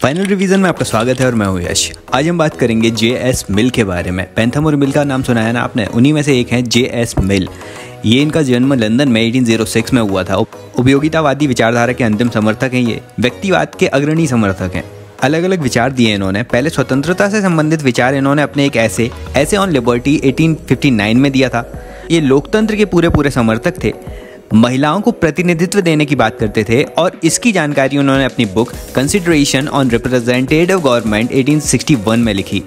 Final revision में आपका स्वागत है और मैं हूं यश। आज हम बात करेंगे जे.एस. मिल के बारे में। पेंथम और मिल का नाम सुना है ना आपने, उन्हीं में से एक है जे.एस. मिल। ये इनका जन्म लंदन में 1806 में हुआ था। उपयोगितावादी विचारधारा के अंतिम समर्थक हैं। ये व्यक्तिवाद के अग्रणी समर्थक हैं। अलग अलग विचार दिए इन्होंने। पहले स्वतंत्रता से संबंधित विचार इन्होंने अपने एक ऐसे ऑन लिबर्टी 1859 में दिया था। ये लोकतंत्र के पूरे समर्थक थे। महिलाओं को प्रतिनिधित्व देने की बात करते थे और इसकी जानकारी उन्होंने अपनी book consideration on representative government 1861 में लिखी।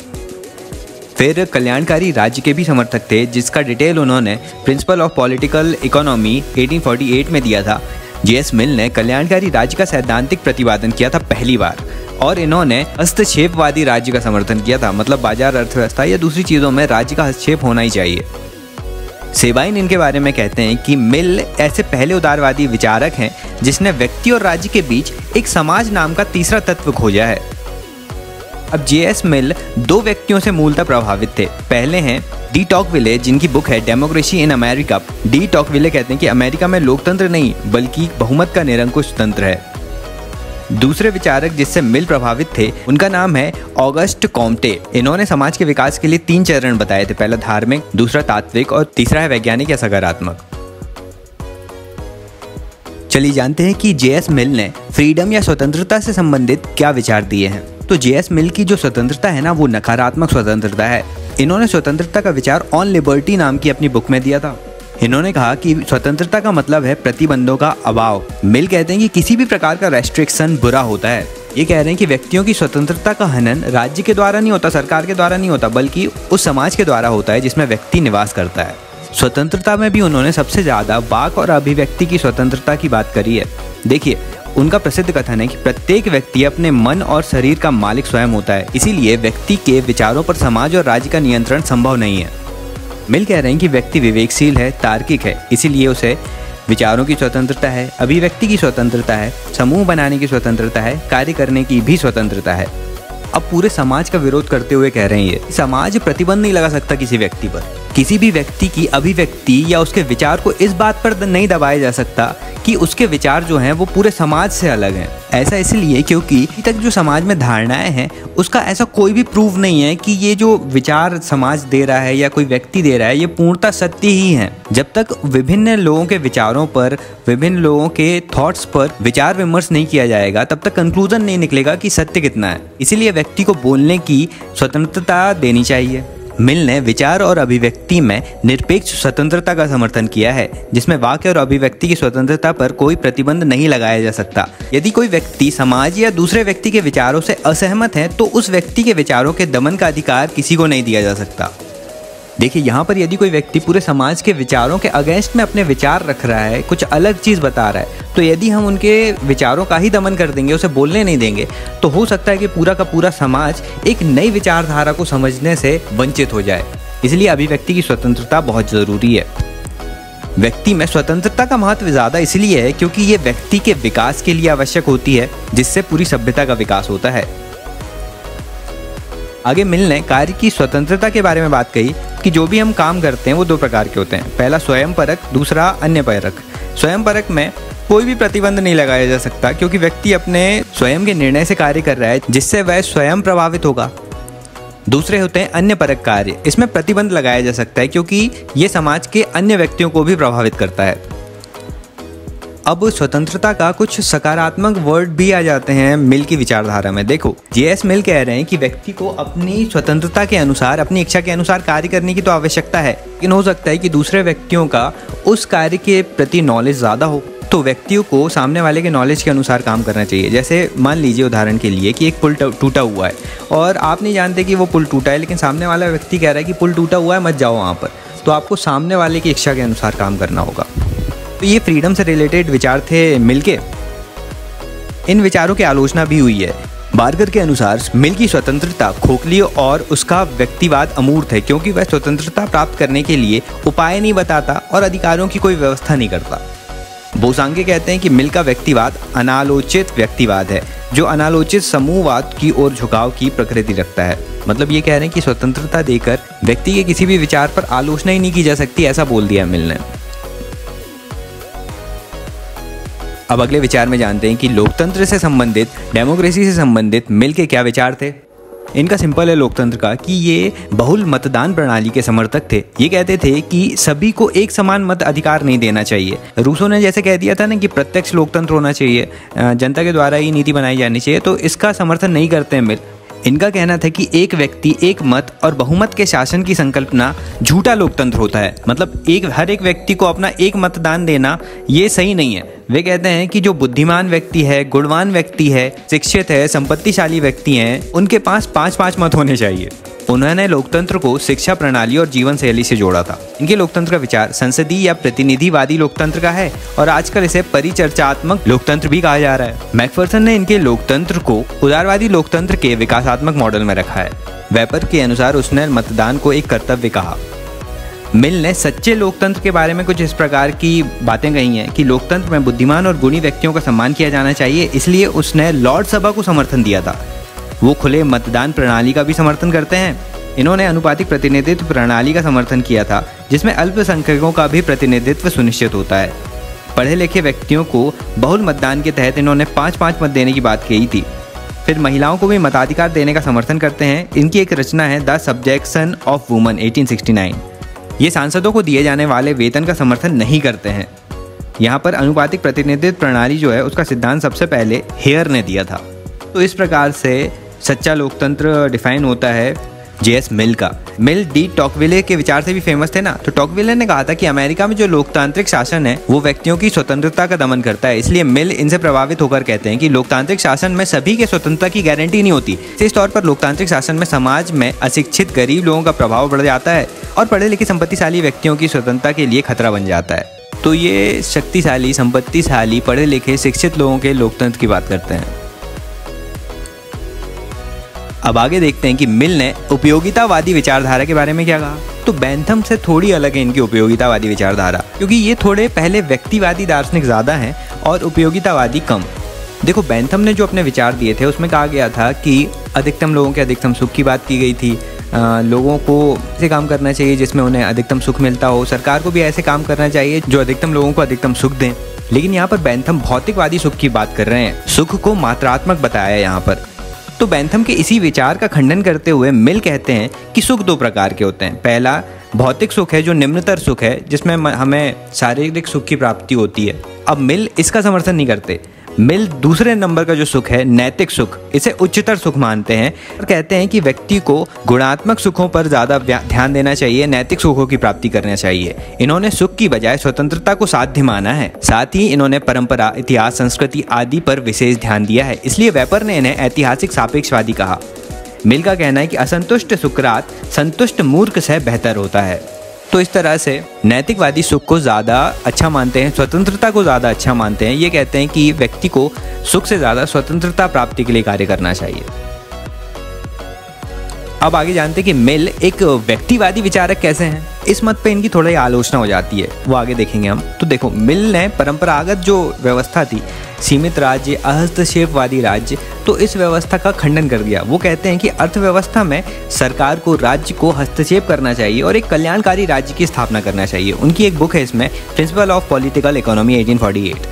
फिर कल्याणकारी राज्य के भी समर्थक थे, जिसका डिटेल उन्होंने प्रिंसिपल ऑफ पॉलिटिकल इकोनॉमी 1848 में दिया था। जे.एस. मिल ने कल्याणकारी राज्य का सैद्धांतिक प्रतिपादन किया था पहली बार, और इन्होंने हस्तक्षेपवादी राज्य का समर्थन किया था। मतलब बाजार अर्थव्यवस्था या दूसरी चीज़ों में राज्य का हस्तक्षेप होना ही चाहिए। सेबाइन इनके बारे में कहते हैं कि मिल ऐसे पहले उदारवादी विचारक हैं जिसने व्यक्ति और राज्य के बीच एक समाज नाम का तीसरा तत्व खोजा है। अब जे.एस. मिल दो व्यक्तियों से मूलतः प्रभावित थे। पहले हैं डी टॉकविले, जिनकी बुक है डेमोक्रेसी इन अमेरिका। डी टॉकविले कहते हैं कि अमेरिका में लोकतंत्र नहीं बल्कि बहुमत का निरंकुश तंत्र है। दूसरे विचारक जिससे मिल प्रभावित थे उनका नाम है ऑगस्ट कॉम्टे। इन्होंने समाज के विकास के लिए 3 चरण बताए थे। पहला धार्मिक, दूसरा तात्विक और तीसरा है वैज्ञानिक या सकारात्मक। चलिए जानते हैं कि जे.एस. मिल ने फ्रीडम या स्वतंत्रता से संबंधित क्या विचार दिए हैं। तो जे.एस. मिल की जो स्वतंत्रता है ना, वो नकारात्मक स्वतंत्रता है। इन्होंने स्वतंत्रता का विचार ऑन लिबर्टी नाम की अपनी बुक में दिया था। इन्होंने कहा कि स्वतंत्रता का मतलब है प्रतिबंधों का अभाव। मिल कहते हैं कि किसी भी प्रकार का रेस्ट्रिक्शन बुरा होता है। ये कह रहे हैं कि व्यक्तियों की स्वतंत्रता का हनन राज्य के द्वारा नहीं होता, सरकार के द्वारा नहीं होता, बल्कि उस समाज के द्वारा होता है जिसमें व्यक्ति निवास करता है। स्वतंत्रता में भी उन्होंने सबसे ज़्यादा वाक और अभिव्यक्ति की स्वतंत्रता की बात करी है। देखिए, उनका प्रसिद्ध कथन है कि प्रत्येक व्यक्ति अपने मन और शरीर का मालिक स्वयं होता है, इसीलिए व्यक्ति के विचारों पर समाज और राज्य का नियंत्रण संभव नहीं है। मिल कह रहे हैं कि व्यक्ति विवेकशील है, तार्किक है, इसीलिए उसे विचारों की स्वतंत्रता है, अभिव्यक्ति की स्वतंत्रता है, समूह बनाने की स्वतंत्रता है, कार्य करने की भी स्वतंत्रता है। अब पूरे समाज का विरोध करते हुए कह रहे हैं ये समाज प्रतिबंध नहीं लगा सकता किसी व्यक्ति पर। किसी भी व्यक्ति की अभिव्यक्ति या उसके विचार को इस बात पर नहीं दबाया जा सकता कि उसके विचार जो हैं वो पूरे समाज से अलग हैं। ऐसा इसलिए क्योंकि अभी तक जो समाज में धारणाएं हैं उसका ऐसा कोई भी प्रूफ नहीं है कि ये जो विचार समाज दे रहा है या कोई व्यक्ति दे रहा है ये पूर्णतः सत्य ही है। जब तक विभिन्न लोगों के विचारों पर, विभिन्न लोगों के थॉट्स पर विचार विमर्श नहीं किया जाएगा, तब तक कंक्लूजन नहीं निकलेगा कि सत्य कितना है। इसीलिए व्यक्ति को बोलने की स्वतंत्रता देनी चाहिए। मिल ने विचार और अभिव्यक्ति में निरपेक्ष स्वतंत्रता का समर्थन किया है, जिसमें वाक्य और अभिव्यक्ति की स्वतंत्रता पर कोई प्रतिबंध नहीं लगाया जा सकता। यदि कोई व्यक्ति समाज या दूसरे व्यक्ति के विचारों से असहमत है तो उस व्यक्ति के विचारों के दमन का अधिकार किसी को नहीं दिया जा सकता। देखिए, यहाँ पर यदि कोई व्यक्ति पूरे समाज के विचारों के अगेंस्ट में अपने विचार रख रहा है, कुछ अलग चीज़ बता रहा है, तो यदि हम उनके विचारों का ही दमन कर देंगे, उसे बोलने नहीं देंगे, तो हो सकता है कि पूरा का पूरा समाज एक नई विचारधारा को समझने से वंचित हो जाए। इसलिए अभिव्यक्ति की स्वतंत्रता बहुत ज़रूरी है। व्यक्ति में स्वतंत्रता का महत्व ज़्यादा इसलिए है क्योंकि ये व्यक्ति के विकास के लिए आवश्यक होती है, जिससे पूरी सभ्यता का विकास होता है। आगे मिल ने कार्य की स्वतंत्रता के बारे में बात कही कि जो भी हम काम करते हैं वो 2 प्रकार के होते हैं। पहला स्वयं परक, दूसरा अन्य परक। स्वयं परक में कोई भी प्रतिबंध नहीं लगाया जा सकता क्योंकि व्यक्ति अपने स्वयं के निर्णय से कार्य कर रहा है, जिससे वह स्वयं प्रभावित होगा। दूसरे होते हैं अन्य परक कार्य। इसमें प्रतिबंध लगाया जा सकता है क्योंकि ये समाज के अन्य व्यक्तियों को भी प्रभावित करता है। अब स्वतंत्रता का कुछ सकारात्मक वर्ड भी आ जाते हैं मिल की विचारधारा में। देखो, जे.एस. मिल कह रहे हैं कि व्यक्ति को अपनी स्वतंत्रता के अनुसार, अपनी इच्छा के अनुसार कार्य करने की तो आवश्यकता है, लेकिन हो सकता है कि दूसरे व्यक्तियों का उस कार्य के प्रति नॉलेज ज़्यादा हो, तो व्यक्तियों को सामने वाले के नॉलेज के अनुसार काम करना चाहिए। जैसे मान लीजिए उदाहरण के लिए कि एक पुल टूटा हुआ है और आप नहीं जानते कि वो पुल टूटा है, लेकिन सामने वाला व्यक्ति कह रहा है कि पुल टूटा हुआ है, मत जाओ वहाँ पर, तो आपको सामने वाले की इच्छा के अनुसार काम करना होगा। तो ये फ्रीडम से रिलेटेड विचार थे मिल के। इन विचारों की आलोचना भी हुई है। बार्गर के अनुसार मिल की स्वतंत्रता खोखली और उसका व्यक्तिवाद अमूर्त है क्योंकि वह स्वतंत्रता प्राप्त करने के लिए उपाय नहीं बताता और अधिकारों की कोई व्यवस्था नहीं करता। बोसांगे कहते हैं कि मिल का व्यक्तिवाद अनालोचित व्यक्तिवाद है, जो अनालोचित समूहवाद की ओर झुकाव की प्रकृति रखता है। मतलब ये कह रहे हैं कि स्वतंत्रता देकर व्यक्ति के किसी भी विचार पर आलोचना ही नहीं की जा सकती, ऐसा बोल दिया मिल ने। अब अगले विचार में जानते हैं कि लोकतंत्र से संबंधित, डेमोक्रेसी से संबंधित मिल के क्या विचार थे। इनका सिंपल है लोकतंत्र का कि ये बहुल मतदान प्रणाली के समर्थक थे। ये कहते थे कि सभी को एक समान मत अधिकार नहीं देना चाहिए। रूसो ने जैसे कह दिया था ना कि प्रत्यक्ष लोकतंत्र होना चाहिए, जनता के द्वारा ही नीति बनाई जानी चाहिए, तो इसका समर्थन नहीं करते हैं मिल। इनका कहना था कि एक व्यक्ति एक मत और बहुमत के शासन की संकल्पना झूठा लोकतंत्र होता है। मतलब हर एक व्यक्ति को अपना एक मतदान देना ये सही नहीं है। वे कहते हैं कि जो बुद्धिमान व्यक्ति है, गुणवान व्यक्ति है, शिक्षित है, संपत्तिशाली व्यक्ति हैं, उनके पास 5-5 मत होने चाहिए। उन्होंने लोकतंत्र को शिक्षा प्रणाली और जीवन शैली से जोड़ा था। इनके लोकतंत्र का विचार संसदीय या प्रतिनिधिवादी लोकतंत्र का है और आजकल इसे परिचर्चात्मक लोकतंत्र भी कहा जा रहा है। मैकफर्सन ने इनके लोकतंत्र को उदारवादी लोकतंत्र के विकासात्मक मॉडल में रखा है। वेपर के अनुसार उसने मतदान को एक कर्तव्य कहा। मिल ने सच्चे लोकतंत्र के बारे में कुछ इस प्रकार की बातें कही हैं कि लोकतंत्र में बुद्धिमान और गुणी व्यक्तियों का सम्मान किया जाना चाहिए, इसलिए उसने लॉर्ड सभा को समर्थन दिया था। वो खुले मतदान प्रणाली का भी समर्थन करते हैं। इन्होंने अनुपातिक प्रतिनिधित्व प्रणाली का समर्थन किया था, जिसमें अल्पसंख्यकों का भी प्रतिनिधित्व सुनिश्चित होता है। पढ़े लिखे व्यक्तियों को बहुल मतदान के तहत इन्होंने 5-5 मत देने की बात कही थी। फिर महिलाओं को भी मताधिकार देने का समर्थन करते हैं। इनकी एक रचना है द सब्जेक्शन ऑफ वुमन 1869। ये सांसदों को दिए जाने वाले वेतन का समर्थन नहीं करते हैं। यहाँ पर अनुपातिक प्रतिनिधित्व प्रणाली जो है उसका सिद्धांत सबसे पहले हेयर ने दिया था। तो इस प्रकार से सच्चा लोकतंत्र डिफाइन होता है जेएस मिल का। मिल डी टॉकविले के विचार से भी फेमस थे ना। तो टॉकविले ने कहा था कि अमेरिका में जो लोकतांत्रिक शासन है वो व्यक्तियों की स्वतंत्रता का दमन करता है, इसलिए मिल इनसे प्रभावित होकर कहते हैं कि लोकतांत्रिक शासन में सभी के स्वतंत्रता की गारंटी नहीं होती। इस तौर पर लोकतांत्रिक शासन में समाज में अशिक्षित गरीब लोगों का प्रभाव बढ़ जाता है और पढ़े लिखे संपत्तिशाली व्यक्तियों की स्वतंत्रता के लिए खतरा बन जाता है। तो ये शक्तिशाली, संपत्तिशाली, पढ़े लिखे, शिक्षित लोगों के लोकतंत्र की बात करते हैं। अब आगे देखते हैं कि मिल ने उपयोगितावादी विचारधारा के बारे में क्या कहा। तो बेंथम से थोड़ी अलग है इनकी उपयोगितावादी विचारधारा, क्योंकि ये थोड़े पहले व्यक्तिवादी दार्शनिक ज़्यादा हैं और उपयोगितावादी कम। देखो, बेंथम ने जो अपने विचार दिए थे उसमें कहा गया था कि अधिकतम लोगों के अधिकतम सुख की बात की गई थी। लोगों को ऐसे काम करना चाहिए जिसमें उन्हें अधिकतम सुख मिलता हो। सरकार को भी ऐसे काम करना चाहिए जो अधिकतम लोगों को अधिकतम सुख दें। लेकिन यहाँ पर बेंथम भौतिकवादी सुख की बात कर रहे हैं। सुख को मात्रात्मक बताया है यहाँ पर। तो बेंथम के इसी विचार का खंडन करते हुए मिल कहते हैं कि सुख 2 प्रकार के होते हैं। पहला भौतिक सुख है जो निम्नतर सुख है, जिसमें हमें शारीरिक सुख की प्राप्ति होती है। अब मिल इसका समर्थन नहीं करते। मिल दूसरे नंबर का जो सुख है, नैतिक सुख, इसे उच्चतर सुख मानते हैं और कहते हैं कि व्यक्ति को गुणात्मक सुखों पर ज़्यादा ध्यान देना चाहिए, नैतिक सुखों की प्राप्ति करना चाहिए। इन्होंने सुख की बजाय स्वतंत्रता को साध्य माना है। साथ ही इन्होंने परंपरा, इतिहास, संस्कृति आदि पर विशेष ध्यान दिया है। इसलिए वेपर ने इन्हें ऐतिहासिक सापेक्षवादी कहा। मिल का कहना है कि असंतुष्ट सुकरात संतुष्ट मूर्ख से बेहतर होता है। तो इस तरह से नैतिकवादी सुख को ज़्यादा अच्छा मानते हैं, स्वतंत्रता को ज़्यादा अच्छा मानते हैं। ये कहते हैं कि व्यक्ति को सुख से ज़्यादा स्वतंत्रता प्राप्ति के लिए कार्य करना चाहिए। अब आगे जानते हैं कि मिल एक व्यक्तिवादी विचारक कैसे हैं। इस मत पे इनकी थोड़ी आलोचना हो जाती है, वो आगे देखेंगे हम। तो देखो, मिल ने परंपरागत जो व्यवस्था थी, सीमित राज्य, अहस्तक्षेपवादी राज्य, तो इस व्यवस्था का खंडन कर दिया। वो कहते हैं कि अर्थव्यवस्था में सरकार को राज्य को हस्तक्षेप करना चाहिए और एक कल्याणकारी राज्य की स्थापना करना चाहिए। उनकी एक बुक है इसमें, प्रिंसिपल ऑफ पॉलिटिकल इकोनॉमी 1848।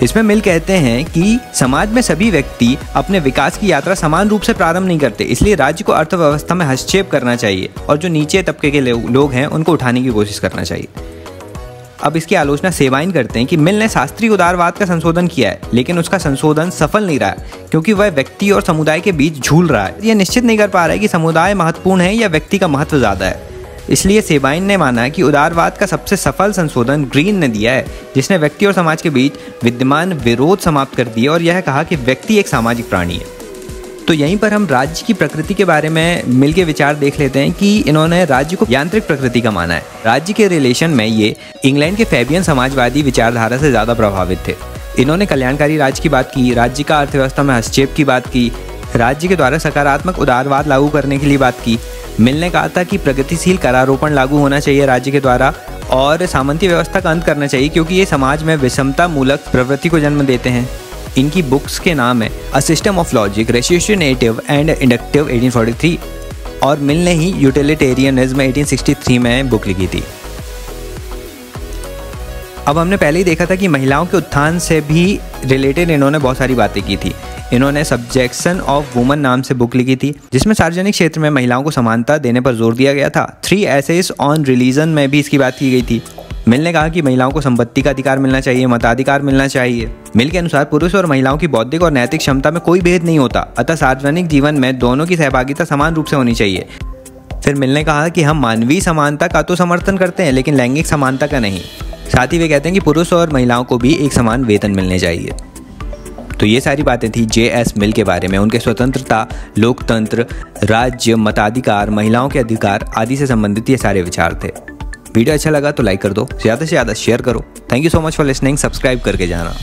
इसमें मिल कहते हैं कि समाज में सभी व्यक्ति अपने विकास की यात्रा समान रूप से प्रारंभ नहीं करते, इसलिए राज्य को अर्थव्यवस्था में हस्तक्षेप करना चाहिए और जो नीचे तबके के लोग हैं उनको उठाने की कोशिश करना चाहिए। अब इसकी आलोचना सेवाइन करते हैं कि मिल ने शास्त्रीय उदारवाद का संशोधन किया है, लेकिन उसका संशोधन सफल नहीं रहा है क्योंकि वह व्यक्ति और समुदाय के बीच झूल रहा है। यह निश्चित नहीं कर पा रहा है कि समुदाय महत्वपूर्ण है या व्यक्ति का महत्व ज़्यादा है। इसलिए सेबाइन ने माना कि उदारवाद का सबसे सफल संशोधन ग्रीन ने दिया है, जिसने व्यक्ति और समाज के बीच विद्यमान विरोध समाप्त कर दिया और यह कहा कि व्यक्ति एक सामाजिक प्राणी है। तो यहीं पर हम राज्य की प्रकृति के बारे में मिल के विचार देख लेते हैं कि इन्होंने राज्य को यांत्रिक प्रकृति का माना है। राज्य के रिलेशन में ये इंग्लैंड के फैबियन समाजवादी विचारधारा से ज़्यादा प्रभावित थे। इन्होंने कल्याणकारी राज्य की बात की, राज्य का अर्थव्यवस्था में हस्तक्षेप की बात की, राज्य के द्वारा सकारात्मक उदारवाद लागू करने के लिए बात की। मिल ने कहा था कि प्रगतिशील करारोपण लागू होना चाहिए राज्य के द्वारा और सामंती व्यवस्था का अंत करना चाहिए क्योंकि ये समाज में विषमता मूलक प्रवृत्ति को जन्म देते हैं। इनकी बुक्स के नाम है a system of logic, ratiocinative and inductive 1843 और मिल ने ही यूटिलिटेरियनिज्म 1863 में बुक लिखी थी। अब हमने पहले ही देखा था कि महिलाओं के उत्थान से भी रिलेटेड इन्होंने बहुत सारी बातें की थी। इन्होंने सब्जेक्शन ऑफ वुमन नाम से बुक लिखी थी, जिसमें सार्वजनिक क्षेत्र में महिलाओं को समानता देने पर जोर दिया गया था। 3 एसेज ऑन रिलीजन में भी इसकी बात की गई थी। मिल ने कहा कि महिलाओं को संपत्ति का अधिकार मिलना चाहिए, मताधिकार मिलना चाहिए। मिल के अनुसार पुरुष और महिलाओं की बौद्धिक और नैतिक क्षमता में कोई भेद नहीं होता, अतः सार्वजनिक जीवन में दोनों की सहभागिता समान रूप से होनी चाहिए। फिर मिल ने कहा कि हम मानवीय समानता का तो समर्थन करते हैं, लेकिन लैंगिक समानता का नहीं। साथ ही वे कहते हैं कि पुरुष और महिलाओं को भी एक समान वेतन मिलने चाहिए। तो ये सारी बातें थी जे.एस. मिल के बारे में, उनके स्वतंत्रता, लोकतंत्र, राज्य, मताधिकार, महिलाओं के अधिकार आदि से संबंधित ये सारे विचार थे। वीडियो अच्छा लगा तो लाइक कर दो, ज़्यादा से ज़्यादा शेयर करो। Thank you so much for listening, subscribe करके जाना।